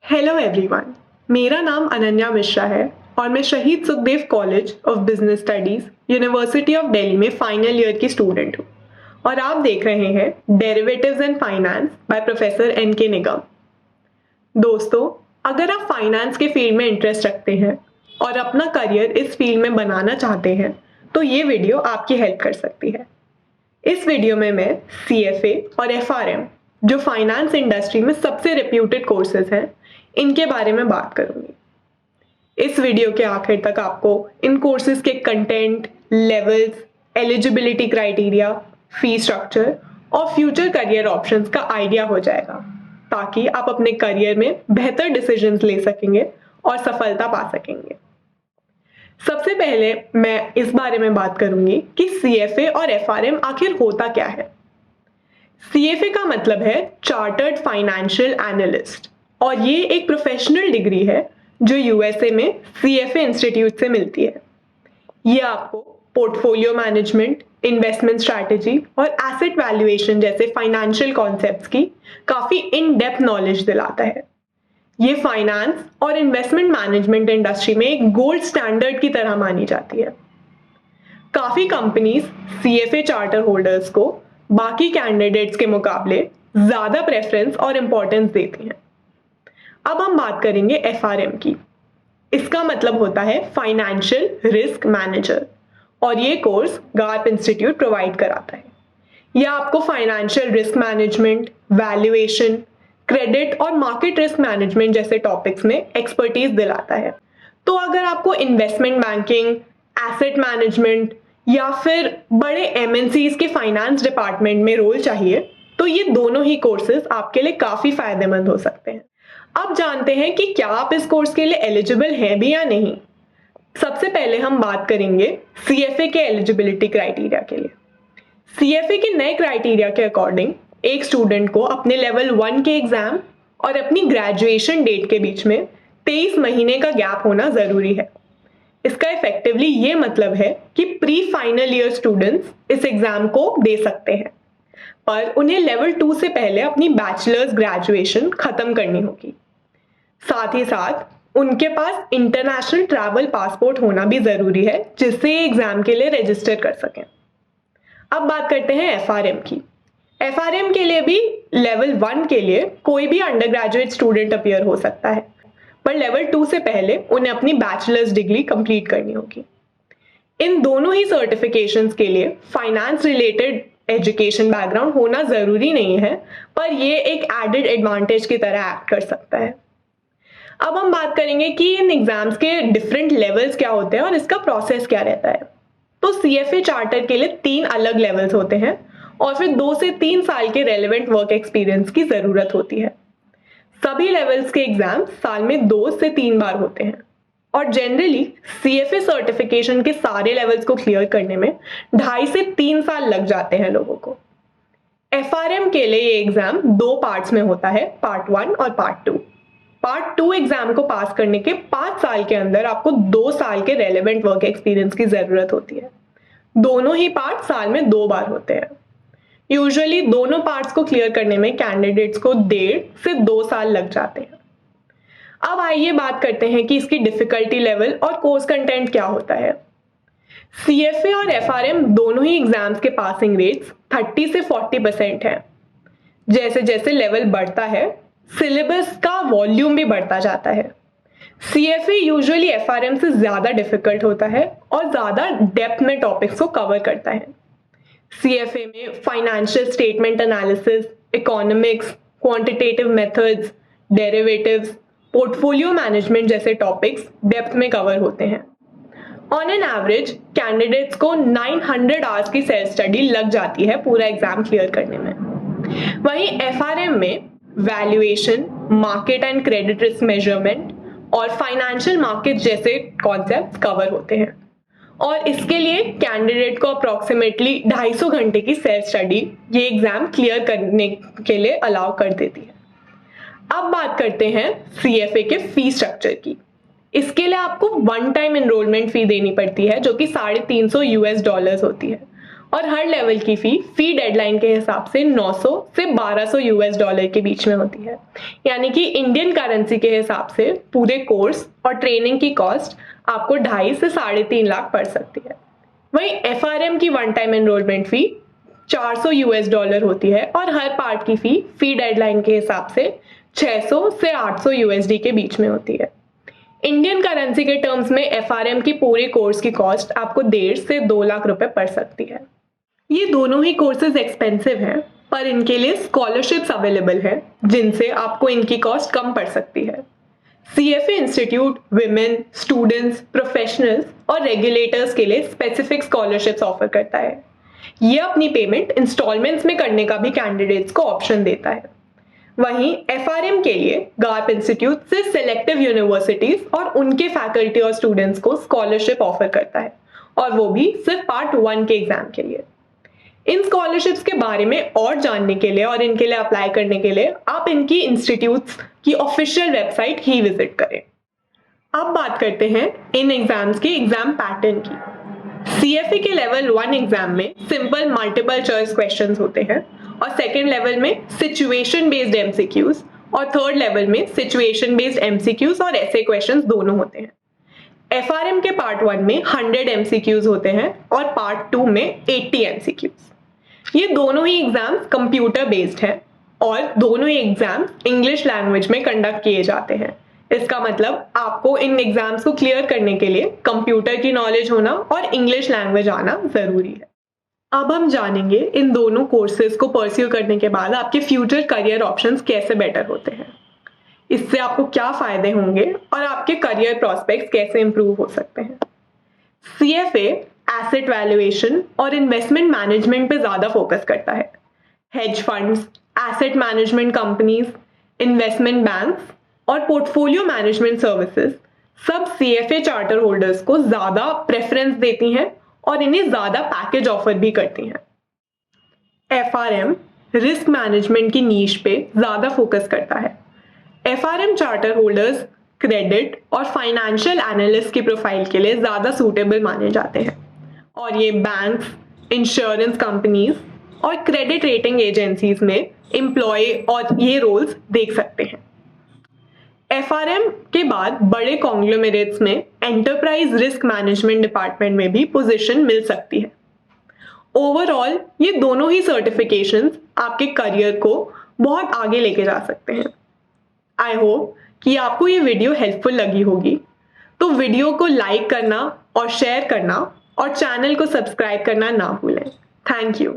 Hello everyone, मेरा नाम अनन्या मिश्रा है और मैं शहीद Sukhdev college of business studies university of Delhi में फाइनल ईयर की स्टूडेंट हूँ और आप देख रहे हैं derivatives and finance by professor N K. Nigam. दोस्तों, अगर आप फाइनेंस के फील्ड में इंटरेस्ट रखते हैं और अपना करियर इस फील्ड में बनाना चाहते हैं तो ये वीडियो आपकी हेल्प कर सकती है। इस वीडियो में मैं CFA और FRM, जो फाइनेंस इंडस्ट्री में सबसे रेप्यूटेड कोर्सेज हैं, इनके बारे में बात करूंगी। इस वीडियो के आखिर तक आपको इन कोर्सेज के content, levels, eligibility criteria, fee structure और फ्यूचर करियर ऑप्शंस का आइडिया हो जाएगा, ताकि आप अपने करियर में बेहतर डिसीजंस ले सकेंगे और सफलता पा सकेंगे। सबसे पहले मैं इस बारे में बात करूंगी कि CFA और FRM आखिर होता क्या है। CFA का मतलब है चार्टर्ड फाइनेंशियल एनालिस्ट और ये एक प्रोफेशनल डिग्री है जो USA में CFA इंस्टीट्यूट से मिलती है। ये आपको पोर्टफोलियो मैनेजमेंट, इन्वेस्टमेंट स्ट्रैटेजी और एसेट वैल्यूएशन जैसे फाइनेंशियल कॉन्सेप्ट्स की काफी इन डेप्थ नॉलेज दिलाता है। ये फाइनेंस और इन्वेस्टमेंट मैनेजमेंट इंडस्ट्री में एक गोल्ड स्टैंडर्ड की तरह मानी जाती है। काफी कंपनीज CFA चार्टर होल्डर्स को बाकी कैंडिडेट्स के मुकाबले ज्यादा प्रेफरेंस और इंपॉर्टेंस देती हैं। अब हम बात करेंगे FRM की। इसका मतलब होता है फाइनेंशियल रिस्क मैनेजर और ये कोर्स गार्प इंस्टीट्यूट प्रोवाइड कराता है। यह आपको financial risk management, valuation, credit और मार्केट रिस्क मैनेजमेंट जैसे टॉपिक्स में एक्सपर्टीज दिलाता है। तो अगर आपको इन्वेस्टमेंट बैंकिंग, एसेट मैनेजमेंट या फिर बड़े MNCs के फाइनेंस डिपार्टमेंट में रोल चाहिए तो ये दोनों ही कोर्सेज आपके लिए काफी फायदेमंद हो सकते हैं। अब जानते हैं कि क्या आप इस कोर्स के लिए एलिजिबल हैं भी या नहीं। सबसे पहले हम बात करेंगे CFA के एलिजिबिलिटी क्राइटेरिया के लिए। CFA के नए क्राइटेरिया के अकॉर्डिंग एक स्टूडेंट को अपने लेवल 1 के एग्जाम और अपनी ग्रेजुएशन डेट के बीच में 23 महीने का गैप होना जरूरी है। इसका इफेक्टिवली ये मतलब है कि प्री फाइनल ईयर स्टूडेंट्स इस एग्जाम को दे सकते हैं, पर उन्हें लेवल 2 से पहले अपनी बैचलर्स ग्रेजुएशन खत्म करनी होगी। साथ ही साथ उनके पास इंटरनेशनल ट्रैवल पासपोर्ट होना भी जरूरी है, जिससे ये एग्जाम के लिए रजिस्टर कर सकें। अब बात करते हैं FRM की। FRM के लिए भी लेवल 1 के लिए कोई भी अंडर ग्रेजुएट स्टूडेंट अपीयर हो सकता है, पर लेवल 2 से पहले उन्हें अपनी बैचलर्स डिग्री कंप्लीट करनी होगी। इन दोनों ही सर्टिफिकेशंस के लिए फाइनेंस रिलेटेड एजुकेशन बैकग्राउंड होना जरूरी नहीं है, पर ये एक एडेड एडवांटेज की तरह एक्ट कर सकता है। अब हम बात करेंगे कि इन एग्जाम्स के डिफरेंट लेवल्स क्या होते हैं और इसका प्रोसेस क्या रहता है। तो CFA चार्टर के लिए 3 अलग लेवल्स होते हैं और फिर 2 से 3 साल के रेलेवेंट वर्क एक्सपीरियंस की जरूरत होती है। सभी लेवल्स के एग्जाम साल में 2 से 3 बार होते हैं और जनरली CFA सर्टिफिकेशन के सारे लेवल्स को क्लियर करने में 2.5 से 3 साल लग जाते हैं लोगों को। FRM के लिए ये एग्जाम 2 पार्ट्स में होता है, पार्ट 1 और पार्ट 2। पार्ट 2 एग्जाम को पास करने के 5 साल के अंदर आपको 2 साल के रेलेवेंट वर्क एक्सपीरियंस की जरूरत होती है। दोनों ही पार्ट साल में 2 बार होते हैं। यूजुअली दोनों पार्ट्स को क्लियर करने में कैंडिडेट्स को 1.5 से 2 साल लग जाते हैं। अब आइए बात करते हैं कि इसकी डिफिकल्टी लेवल और कोर्स कंटेंट क्या होता है। CFA और FRM दोनों ही एग्जाम्स के पासिंग रेट्स 30 से 40% है। जैसे जैसे लेवल बढ़ता है, सिलेबस का वॉल्यूम भी बढ़ता जाता है। CFA यूजुअली FRM से ज्यादा डिफिकल्ट होता है और ज्यादा डेप्थ में टॉपिक्स को कवर करता है। CFA में financial statement analysis, economics, quantitative methods, derivatives, portfolio management जैसे टॉपिक्स डेप्थ में कवर होते हैं। ऑन एन एवरेज कैंडिडेट्स को 900 आवर्स की सेल्फ स्टडी लग जाती है पूरा एग्जाम क्लियर करने में। वहीं FRM में valuation, market and credit risk measurement और फाइनेंशियल मार्केट जैसे कॉन्सेप्ट्स कवर होते हैं और इसके लिए कैंडिडेट को अप्रोक्सीमेटली 250 घंटे की सेल्फ स्टडी ये एग्जाम क्लियर करने के लिए अलाउ कर देती है। अब बात करते हैं CFA के फी स्ट्रक्चर की। इसके लिए आपको 1 टाइम एनरोलमेंट फी देनी पड़ती है जो कि $350 होती है और हर लेवल की फी डेडलाइन के हिसाब से 900 से 1200 यूएस डॉलर के बीच में होती है। यानी कि इंडियन करेंसी के हिसाब से पूरे कोर्स और ट्रेनिंग की कॉस्ट आपको 2.5 से 3.5 लाख पड़ सकती है। वहीं एफआरएम की वन टाइम एनरोलमेंट फी 400 यूएस डॉलर होती है और हर पार्ट की फी डेडलाइन के हिसाब से 600 से 800 यूएसडी के बीच में होती है। इंडियन करेंसी के टर्म्स में एफआरएम की पूरे कोर्स की कॉस्ट आपको 1.5 से 2 लाख रुपए पड़ सकती है। ये दोनों ही कोर्सेज एक्सपेंसिव हैं, पर इनके लिए स्कॉलरशिप्स अवेलेबल है जिनसे आपको इनकी कॉस्ट कम पड़ सकती है। CFA institute women, students, professionals और रेगुलेटर्स के लिए स्पेसिफिक स्कॉलरशिप्स ऑफर करता है। ये अपनी पेमेंट इंस्टॉलमेंट्स में करने का भी कैंडिडेट्स को ऑप्शन देता है। वहीं एफआरएम के लिए गार्प इंस्टीट्यूट सिर्फ सिलेक्टिव यूनिवर्सिटीज और उनके फैकल्टी और स्टूडेंट्स को स्कॉलरशिप ऑफर करता है, और वो भी सिर्फ पार्ट 1 के एग्जाम के लिए। इन स्कॉलरशिप्स के बारे में और जानने के लिए और इनके लिए अप्लाई करने के लिए आप इनकी इंस्टीट्यूट्स की ऑफिशियल वेबसाइट ही विजिट करें। अब बात करते हैं इन एग्जाम्स के एग्जाम पैटर्न की। CFA के लेवल 1 एग्जाम में सिंपल मल्टीपल चॉइस क्वेश्चंस होते हैं, और सेकेंड लेवल में सिचुएशन बेस्ड MCQs, और थर्ड लेवल में सिचुएशन बेस्ड MCQs और ऐसे क्वेश्चंस दोनों होते हैं। एफआरएम के पार्ट 1 में 100 MCQs होते हैं और पार्ट 2 में 80 MCQs। ये दोनों ही एग्जाम्स कंप्यूटर बेस्ड हैं और दोनों ही एग्जाम्स इंग्लिश लैंग्वेज में कंडक्ट किए जाते हैं। इसका मतलब आपको इन एग्जाम्स को क्लियर करने के लिए कंप्यूटर की नॉलेज होना और इंग्लिश लैंग्वेज आना जरूरी है। अब हम जानेंगे इन दोनों कोर्सेज को परस्यू करने के बाद आपके फ्यूचर करियर ऑप्शंस कैसे बेटर होते हैं, इससे आपको क्या फायदे होंगे और आपके करियर प्रोस्पेक्ट्स कैसे इंप्रूव हो सकते हैं। CFA एसेट वैल्यूएशन और इन्वेस्टमेंट मैनेजमेंट पे ज्यादा फोकस करता है। Hedge funds, asset management companies, investment banks और पोर्टफोलियो मैनेजमेंट सर्विसेज सब CFA चार्टर होल्डर्स को ज्यादा प्रेफरेंस देती हैं और इन्हें ज्यादा पैकेज ऑफर भी करती हैं। FRM रिस्क मैनेजमेंट की नीश पे ज्यादा फोकस करता है। FRM चार्टर होल्डर्स क्रेडिट और फाइनेंशियल एनालिस्ट की प्रोफाइल के लिए ज्यादा सूटेबल माने जाते हैं, और ये बैंक्स, इंश्योरेंस कंपनीज और क्रेडिट रेटिंग एजेंसीज में एम्प्लॉय और ये रोल्स देख सकते हैं। FRM के बाद बड़े कॉन्ग्लोमेरेट्स में एंटरप्राइज रिस्क मैनेजमेंट डिपार्टमेंट में भी पोजीशन मिल सकती है। ओवरऑल ये दोनों ही सर्टिफिकेशंस आपके करियर को बहुत आगे लेके जा सकते हैं। आई होप कि आपको ये वीडियो हेल्पफुल लगी होगी, तो वीडियो को लाइक करना और शेयर करना और चैनल को सब्सक्राइब करना ना भूलें। Thank you.